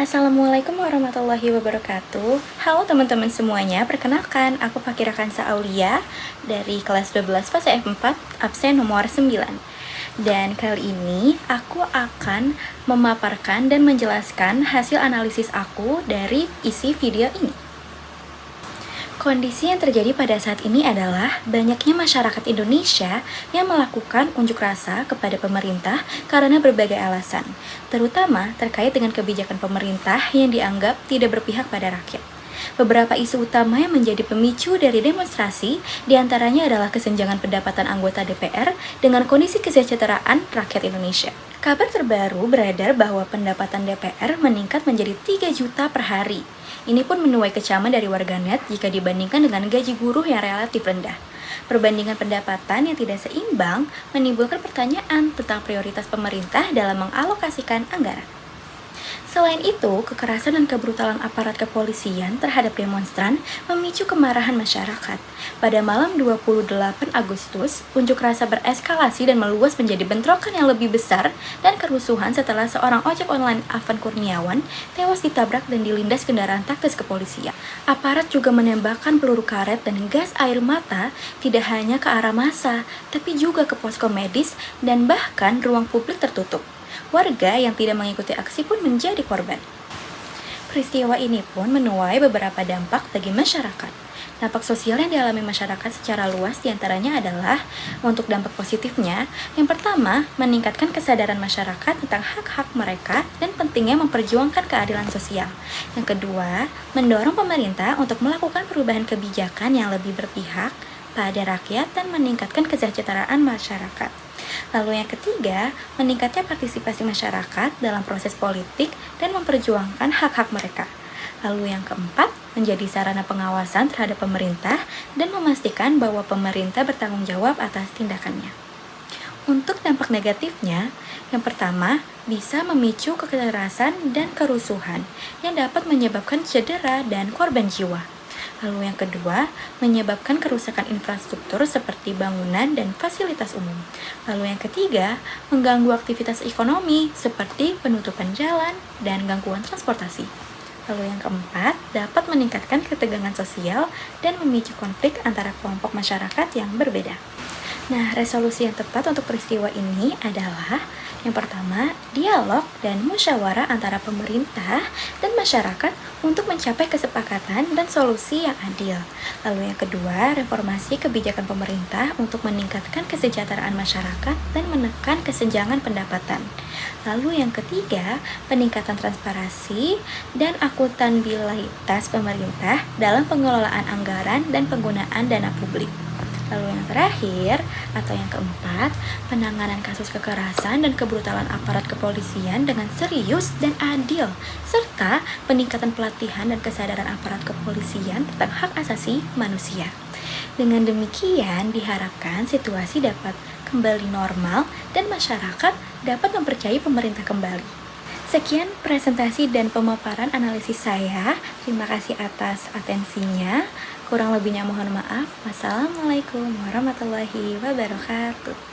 Assalamualaikum warahmatullahi wabarakatuh. Halo teman-teman semuanya, perkenalkan aku Fakira Kansa Aulia dari kelas 12 fase F4 absen nomor 9. Dan kali ini aku akan memaparkan dan menjelaskan hasil analisis aku dari isi video ini. Kondisi yang terjadi pada saat ini adalah banyaknya masyarakat Indonesia yang melakukan unjuk rasa kepada pemerintah karena berbagai alasan, terutama terkait dengan kebijakan pemerintah yang dianggap tidak berpihak pada rakyat. Beberapa isu utama yang menjadi pemicu dari demonstrasi diantaranya adalah kesenjangan pendapatan anggota DPR dengan kondisi kesejahteraan rakyat Indonesia. Kabar terbaru beredar bahwa pendapatan DPR meningkat menjadi 3 juta per hari. Ini pun menuai kecaman dari warganet jika dibandingkan dengan gaji buruh yang relatif rendah. Perbandingan pendapatan yang tidak seimbang menimbulkan pertanyaan tentang prioritas pemerintah dalam mengalokasikan anggaran. Selain itu, kekerasan dan kebrutalan aparat kepolisian terhadap demonstran memicu kemarahan masyarakat. Pada malam 28 Agustus, unjuk rasa bereskalasi dan meluas menjadi bentrokan yang lebih besar dan kerusuhan setelah seorang ojek online Afan Kurniawan tewas ditabrak dan dilindas kendaraan taktis kepolisian. Aparat juga menembakkan peluru karet dan gas air mata tidak hanya ke arah massa, tapi juga ke posko medis dan bahkan ruang publik tertutup. Warga yang tidak mengikuti aksi pun menjadi korban. Peristiwa ini pun menuai beberapa dampak bagi masyarakat. Dampak sosial yang dialami masyarakat secara luas diantaranya adalah, untuk dampak positifnya, yang pertama, meningkatkan kesadaran masyarakat tentang hak-hak mereka dan pentingnya memperjuangkan keadilan sosial. Yang kedua, mendorong pemerintah untuk melakukan perubahan kebijakan yang lebih berpihak pada rakyat dan meningkatkan kesejahteraan masyarakat. Lalu yang ketiga, meningkatnya partisipasi masyarakat dalam proses politik dan memperjuangkan hak-hak mereka. Lalu yang keempat, menjadi sarana pengawasan terhadap pemerintah dan memastikan bahwa pemerintah bertanggung jawab atas tindakannya. Untuk dampak negatifnya, yang pertama, bisa memicu kekerasan dan kerusuhan yang dapat menyebabkan cedera dan korban jiwa. Lalu yang kedua, menyebabkan kerusakan infrastruktur seperti bangunan dan fasilitas umum. Lalu yang ketiga, mengganggu aktivitas ekonomi seperti penutupan jalan dan gangguan transportasi. Lalu yang keempat, dapat meningkatkan ketegangan sosial dan memicu konflik antara kelompok masyarakat yang berbeda. Nah, resolusi yang tepat untuk peristiwa ini adalah yang pertama, dialog dan musyawarah antara pemerintah dan masyarakat untuk mencapai kesepakatan dan solusi yang adil. Lalu yang kedua, reformasi kebijakan pemerintah untuk meningkatkan kesejahteraan masyarakat dan menekan kesenjangan pendapatan. Lalu yang ketiga, peningkatan transparansi dan akuntabilitas pemerintah dalam pengelolaan anggaran dan penggunaan dana publik. Lalu yang terakhir, atau yang keempat, penanganan kasus kekerasan dan kebrutalan aparat kepolisian dengan serius dan adil, serta peningkatan pelatihan dan kesadaran aparat kepolisian tentang hak asasi manusia. Dengan demikian, diharapkan situasi dapat kembali normal dan masyarakat dapat mempercayai pemerintah kembali. Sekian presentasi dan pemaparan analisis saya. Terima kasih atas atensinya. Kurang lebihnya mohon maaf. Wassalamualaikum warahmatullahi wabarakatuh.